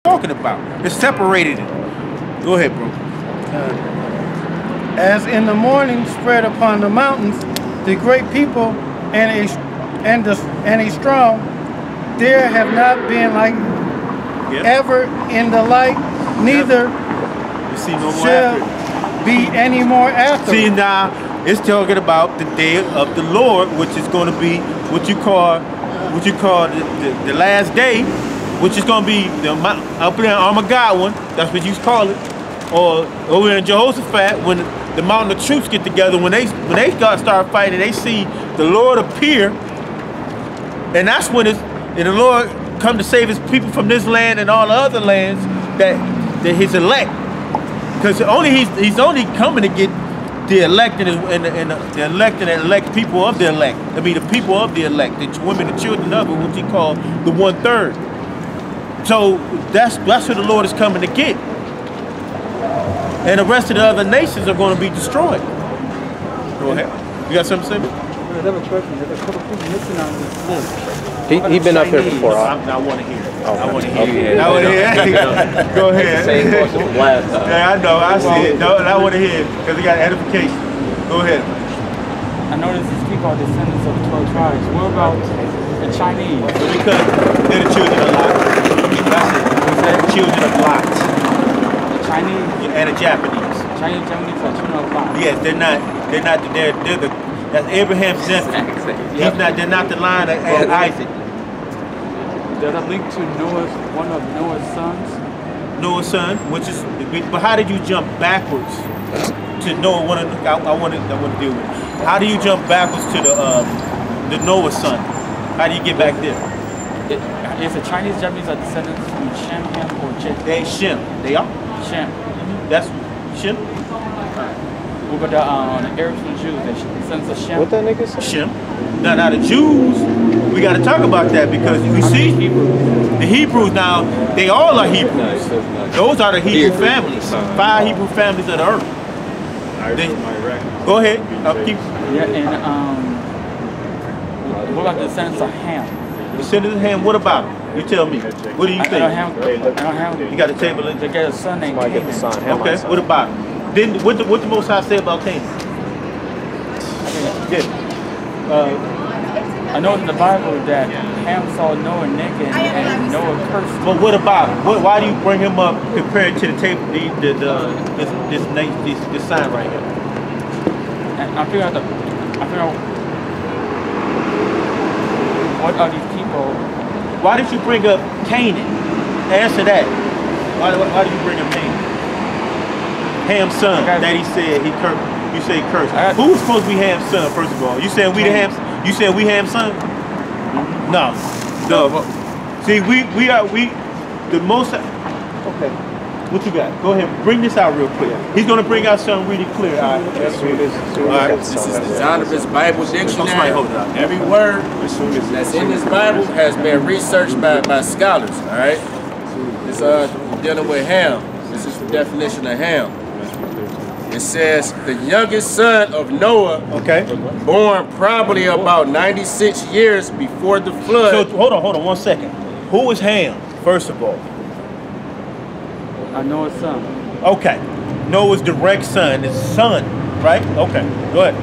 talking about. It separated it. Go ahead, bro. As in the morning spread upon the mountains, the great people and a strong, there have not been like ever in the light, neither you see no more shall be any more after. See, now it's talking about the day of the Lord, which is going to be what you call the last day, which is going to be the up there in Armageddon. That's what you call it, or over in Jehoshaphat when the mountain of troops get together. When they start fighting, they see the Lord appear, and that's when the Lord come to save his people from this land and all the other lands that his elect. Because he's only coming to get the elect and the elect and elect people of the elect. I mean the people of the elect, the women and children of it, what he called the 1/3. So that's who the Lord is coming to get. And the rest of the other nations are going to be destroyed. Go ahead. You got something to say? There's a couple people missing on this list. He been up here before. I want to hear it. Oh, I want to hear okay. it. I want to hear it. Go ahead. Same question last time. Yeah, I know. I see it. No, I want to hear it because we got edification. Go ahead. I noticed these people are descendants of the 12 tribes. What about the Chinese? Because they're the children of Lot. That's it. They're the children of Lot. The Chinese and the Japanese. Chinese are children of Lot. Yes, they're the that's Abraham's descendant. They're not the line of Isaac. Does that link to one of Noah's sons? Noah's son, which is, but how did you jump backwards to Noah? I want to deal with it. How do you jump backwards to the Noah's son? How do you get back there? Is the Chinese Japanese are descendants from Shem, Ham, or Japheth? They Shem. They are Shem. That's Shem. What about the Arabs and Jews? They're descendants of Shem. What that nigga say? Shem. Now the Jews, we got to talk about that because we see the Hebrews now. They all are Hebrews. Those are the Hebrew families. 5 Hebrew families of the earth. Go ahead. Keep. Yeah, and what about the descendants of Ham? Descendants of Ham. What about them? You tell me. What do you think? I don't have. You got a table in. They got a son named Cain. Okay. What about him? Then what the Most High say about Cain? Yeah. I know in the Bible that Ham saw Noah naked and Noah cursed him. But what about him? Why do you bring him up compared to the table, this sign right here? And I figure out what are these people? Why did you bring up Canaan? Answer that. Why do you bring up Canaan? Ham's son that he said he cursed. You say cursed. Who was supposed to be Ham's son, first of all? You saying we the Ham's? You saying we Ham's son? No. See, we are the most. Okay. What you got? Go ahead. Bring this out real quick. He's gonna bring out something really clear. All right. This is the Zondervan's Bible Dictionary. Every word that's in this Bible has been researched by scholars. All right. It's dealing with Ham. This is the definition of Ham. It says the youngest son of Noah, born probably about 96 years before the flood. So hold on 1 second. Who was Ham, first of all? Noah's son. Okay. Noah's direct son, his son, right? Okay. Go ahead.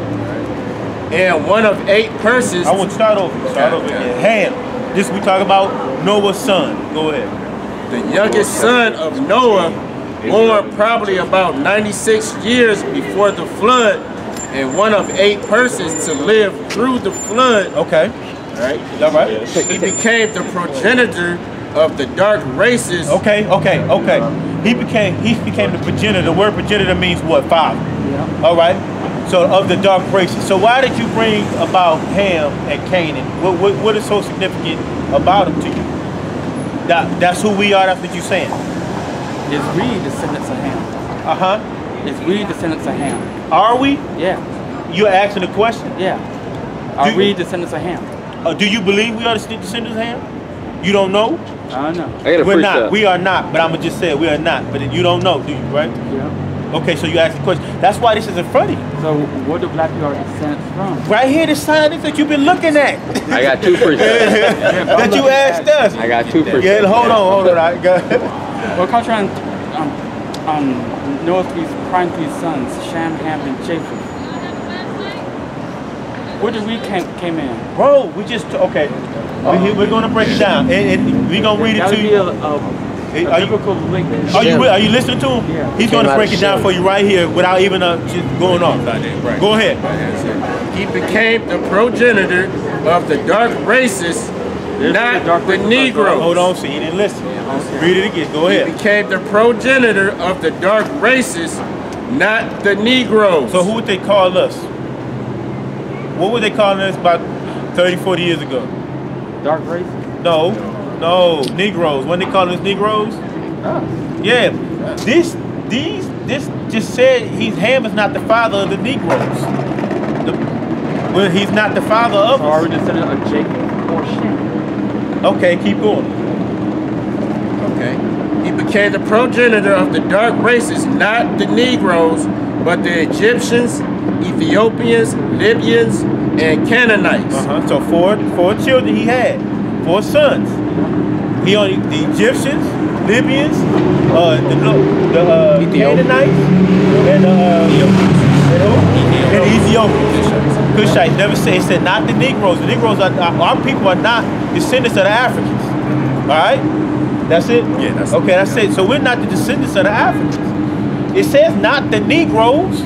And one of 8 persons. I want to start over. Start over again. Ham. This we talk about Noah's son. Go ahead. The youngest son of Noah, born probably about 96 years before the flood, and one of 8 persons to live through the flood. Okay. Right? All right. He became the progenitor of the dark races. Okay. He became the progenitor. The word progenitor means what? Father. Yeah. All right. So of the dark races. So why did you bring about Ham and Canaan? What is so significant about him to you? That's who we are. That's what you're saying. Is we descendants of Ham? Is we descendants of Ham? Are we? Yeah. You're asking a question? Yeah. Are we descendants of Ham? Do you believe we are the descendants of Ham? You don't know? I don't know. We're not. We are not. But I'm gonna just say we are not. But you don't know, do you? Right? Yeah. Okay. So you asked the question. That's why this is in front of you. So where do black people are descendants from? Right here, the sign is that you've been looking at. I got 2 precepts. That you asked us. I got 2 precepts. Yeah. Hold on. I got. Well, culture Noah's prime three sons, Shem, Ham, and Japheth. Where did we came in? Bro, we just okay. We're gonna break it down, and we're gonna read it to you. Are you listening to him? Yeah. He's gonna break it down for you right here without even just going off. Right. Go ahead. He became the progenitor of the dark races, not the Negroes. Hold on, see, he didn't listen. Read it again. Go ahead. He became the progenitor of the dark races, not the Negroes. So who would they call us? What were they calling us about 30, 40 years ago? Dark races? No, Negroes. When they calling us Negroes? Oh. Yeah. This just said Ham is not the father of the Negroes. Well, he's not the father of So us. are we descendant of Jacob or Shem? Okay, keep going. Okay. He became the progenitor of the dark races, not the Negroes, but the Egyptians, Ethiopians, Libyans, and Canaanites. So four children he had, 4 sons. He only the Egyptians, Libyans, the Canaanites, and Ethiopians. Cushite never said. It said not the Negroes. The Negroes our people are not descendants of the Africans. All right, that's it. Yeah, that's okay. That's it. So we're not the descendants of the Africans. It says not the Negroes.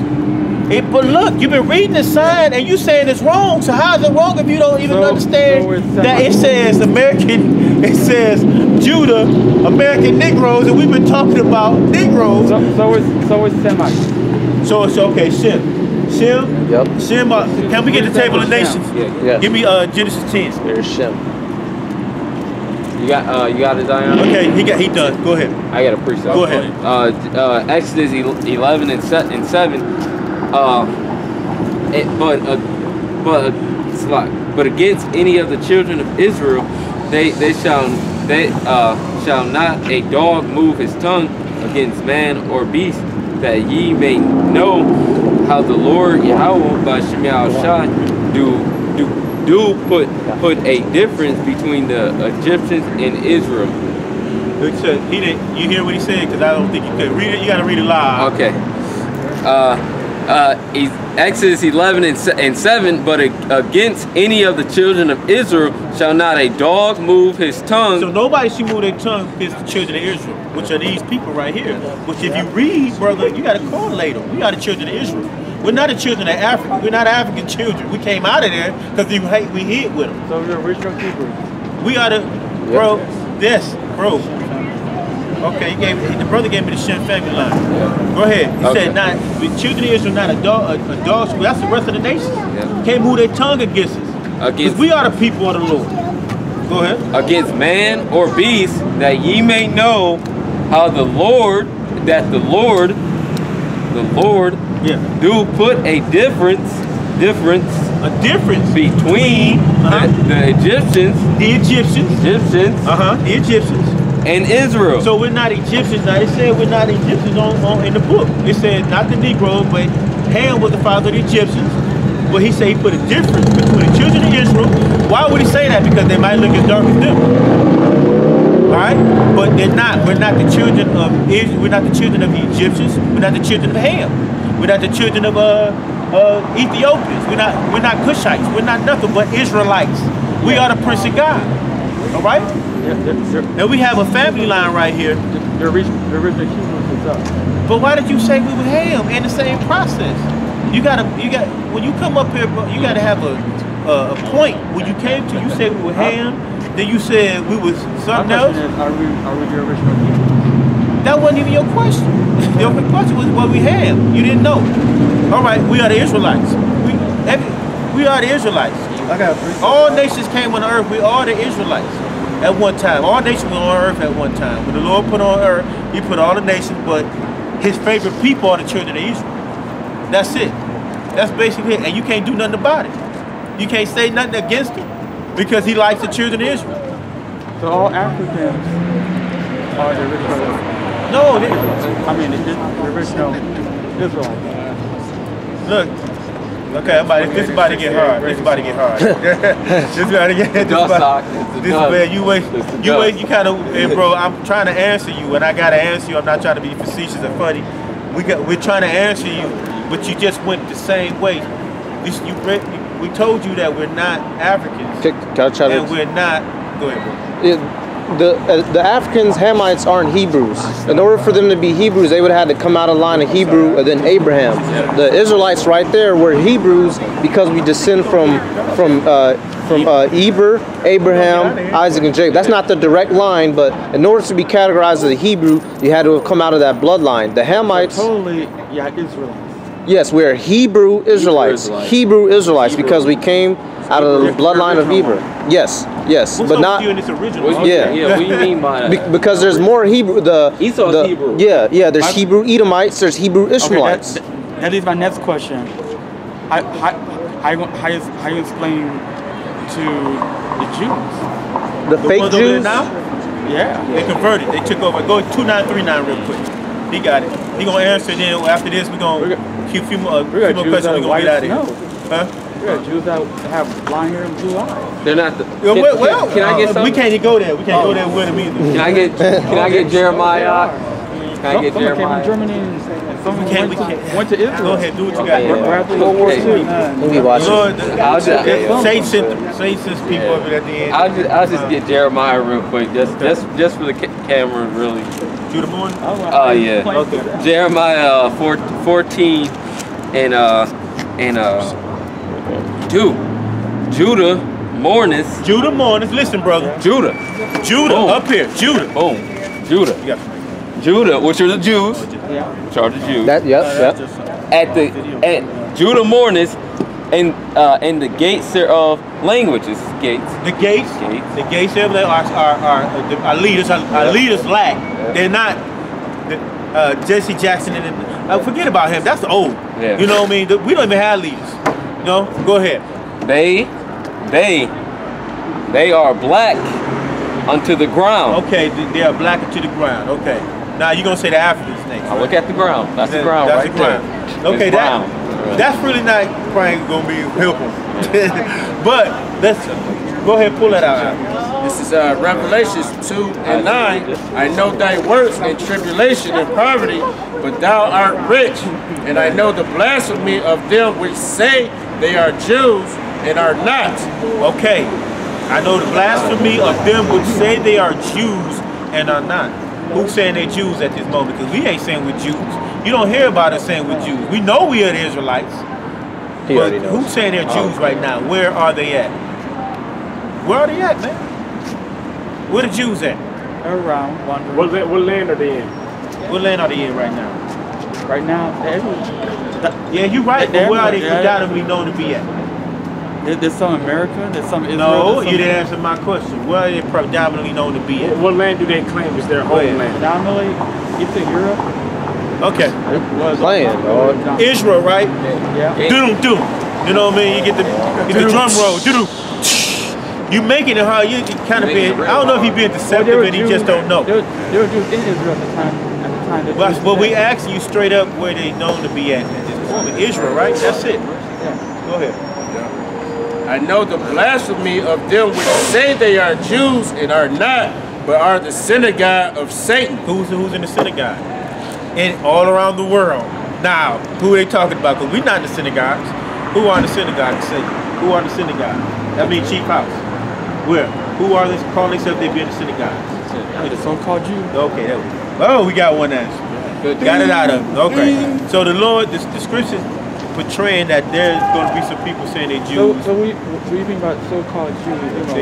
But look, you've been reading the sign and you saying it's wrong. So how is it wrong if you don't even understand that it says American, it says Judah, American Negroes, and we've been talking about Negroes. So it's Semites. So it's okay, Shem. Yep. Shem, can we get the table of nations? Yeah. Give me Genesis 10. There's Shem. You got it, Dion? Okay, he done. Go ahead. I got a precept. Go ahead. Exodus 11 and 7. But against any of the children of Israel, they shall not a dog move his tongue against man or beast, that ye may know how the Lord Yahweh by Shema Shai do put a difference between the Egyptians and Israel. He didn't. You hear what he said? Because I don't think you could read it. You got to read it live. Okay. Exodus 11 and 7, but against any of the children of Israel shall not a dog move his tongue. So nobody should move their tongue against the children of Israel, which are these people right here. Which if you read, brother, you got to correlate them. We are the children of Israel. We're not the children of Africa. We're not African children. We came out of there because we hid with them. So we're original Hebrews. We are the, bro, bro. Okay, the brother gave me the Shem family line. Go ahead. He said, "Not the children of Israel, not a dog. That's the rest of the nations. Yeah. Can't move their tongue against us. Because we are the people of the Lord." Go ahead. Against man or beast, that ye may know how the Lord do put a difference between the Egyptians, the Egyptians. And Israel. So we're not Egyptians. Now it said we're not Egyptians in the book. It said not the Negroes, but Ham was the father of the Egyptians. But he said he put a difference between the children of Israel. Why would he say that? Because they might look as dark as them. All right? But they're not. We're not the children of Israel. We're not the children of the Egyptians. We're not the children of Ham. We're not the children of Ethiopians. We're not Cushites. We're not nothing but Israelites. We are the Prince of God. All right? And we have a family line right here. The original Hebrews is up. But why did you say we were Ham in the same process? You got when you come up here, bro, you gotta have a point. When you came to, you said we were Ham, then you said we was something else. Are we the original Hebrews? That wasn't even your question. Your question was what we Ham. You didn't know. All right, we are the Israelites. We are the Israelites. All nations came on earth. We are the Israelites. At one time, all nations were on earth at one time. When the Lord put on earth, he put all the nations, but his favorite people are the children of Israel. That's it. That's basically it. And you can't do nothing about it. You can't say nothing against him because he likes the children of Israel. So all Africans are the original. No, the original Israelites. Look, this about to get hard. This about to get hard. This about to get you kind of, hey, bro. I'm trying to answer you, and I gotta answer you. I'm not trying to be facetious or funny. We're trying to answer you, but you just went the same way. We told you that we're not Africans, and we're not. Go ahead, bro. The Africans, Hamites, aren't Hebrews. In order for them to be Hebrews, they would have had to come out of line of Hebrew and then Abraham. The Israelites right there were Hebrews because we descend from Eber, Abraham, Isaac, and Jacob. That's not the direct line, but in order to be categorized as a Hebrew, you had to have come out of that bloodline. The Hamites, totally, Israelites. Yes, we're Hebrew Israelites. Hebrew Israelites because we came out of the bloodline of Eber. Yes, but not. In this original? Yeah. What do you mean by that? Because there's more Hebrew. Esau's Hebrew. Yeah. There's Hebrew Edomites. There's Hebrew Ishmaelites. Okay, that is my next question. How you explain to the Jews? The fake Jews? Now? Yeah. They converted. They took over. Go 2939 real quick. He got it. He gonna answer. Then after this, we're gonna keep a few more questions. We're gonna get out of here. Huh? We got Jews that have blonde hair and blue eyes. They're not the. Can I get some? We can't go there. We can't go there with them either. Can I get Jeremiah? Can I get Jeremiah? Came from Germany and some went to Israel. Go ahead, do what you got. World War II. We watch it. Say sent people over at the end. I'll just get Jeremiah real quick, just for the camera, really. Judah morning? Oh yeah. Okay. Jeremiah 14 and 2. Judah mourneth. Judah mourneth. Listen, brother. Judah. Boom. Up here. Judah. Boom. Judah. Judah, which are the Jews. Which are the Jews. At Judah mourneth, and the gates thereof languages. Gates. The gates thereof our leaders. Our leaders lack. They're not. Jesse Jackson and forget about him. That's old. Yeah. You know what I mean? We don't even have leaders. No, go ahead. They are black unto the ground. Okay, they are black unto the ground. Okay. Now you're gonna say the Africans next. Now look at the ground. That's the ground right there. Okay, that's really not probably gonna be helpful. But let's go ahead and pull that out. This is Revelations 2 and 9. I know thy works and tribulation and poverty, but thou art rich. And I know the blasphemy of them which say they are Jews and are not. Okay. I know the blasphemy of them which say they are Jews and are not. Who's saying they're Jews at this moment? Because we ain't saying we're Jews. You don't hear about us saying we're Jews. We know we are the Israelites. But who's saying they're Jews right now? Where are they at? Where are they at, man? Where the Jews at? Around. Wondering. What land are they in? What land are they in right now? Right now, yeah, you're right. But where are they predominantly known to be at? There's some America, there's some Israel. No, you didn't answer my question. Where are they predominantly known to be at? What land do they claim is their homeland? Predominantly, it's in Europe. Okay. Playing, Israel, right? Yeah. Doom. You know what I mean? You get the drum roll. Doom. You making it hard. You kind of being. I don't know if he being deceptive and he just don't know. There were Jews in Israel at the time. But we asking you straight up where they known to be at this moment. Israel, right? That's it. Yeah. Go ahead. I know the blasphemy of them which say they are Jews and are not, but are the synagogue of Satan. Who's in the synagogue? And all around the world. Now, who are they talking about? Because we're not in the synagogues. Who are in the synagogues? Who are in the synagogues? That means chief house. Where? Who are they calling themselves they be in the synagogues? The so-called Jews. Okay, there we go. Oh, we got one answer. Got it out of them. Okay. So the Lord, the scriptures portraying that there's going to be some people saying they're Jews. So what do you think about so-called Jews?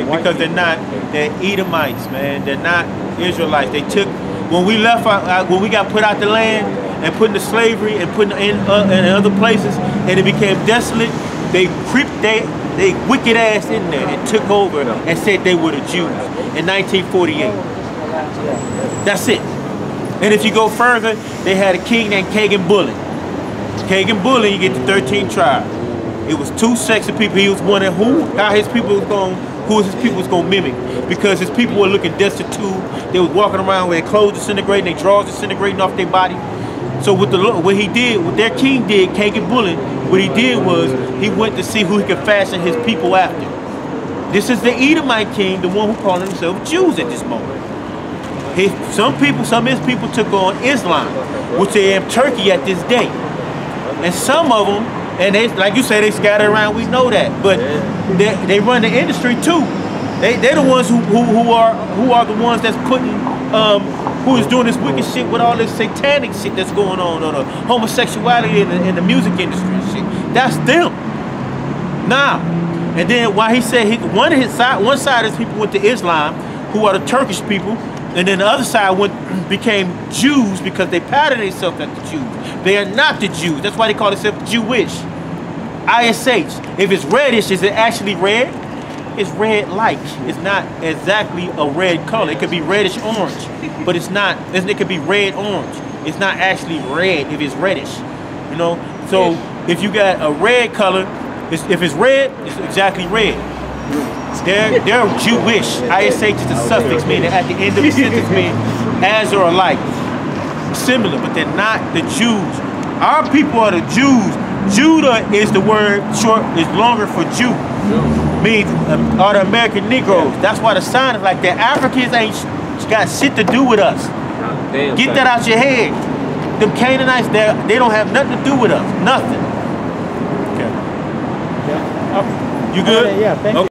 Because they're Edomites, man. They're not Israelites. They took, when we left, when we got put out the land and put into slavery and put in other places, and it became desolate, they creeped they wicked ass in there and took over and said they were the Jews in 1948. That's it. And if you go further, they had a king named Kagan Bullen. Kagan Bullen, you get the 13 tribes. It was two sects of people. He was one of who his people was going to mimic, because his people were looking destitute. They was walking around with their clothes disintegrating, their drawers disintegrating off their body. So what he did, what their king did, King Bullet, what he did was he went to see who he could fashion his people after. This is the Edomite king, the one who called himself Jews at this moment. Some of his people took on Islam, which they have Turkey at this day. And some of them, and they, like you say, they scatter around, we know that. But they run the industry too. They're the ones who are the ones that's putting, who is doing this wicked shit with all this satanic shit that's going on, or the homosexuality in the music industry and shit. That's them. Now, and then why he said one side of his people went to Islam, who are the Turkish people, and then the other side became Jews because they patterned themselves after Jews. They are not the Jews. That's why they call themselves Jewish. ISH. If it's reddish, is it actually red? It's red-like. It's not exactly a red color. It could be reddish-orange, but it's not. It could be red-orange. It's not actually red if it's reddish. You know. So if you got a red color, if it's red, it's exactly red. They're Jewish. ISH is the suffix, meaning at the end of the sentence meaning as or alike. Similar, but they're not the Jews. Our people are the Jews. Judah is the word is longer for Jew. Means are the American Negros. That's why the sign is like that. Africans ain't got shit to do with us. Get that out your head. Them Canaanites, they don't have nothing to do with us. Nothing. Okay. You good? Yeah, thank you.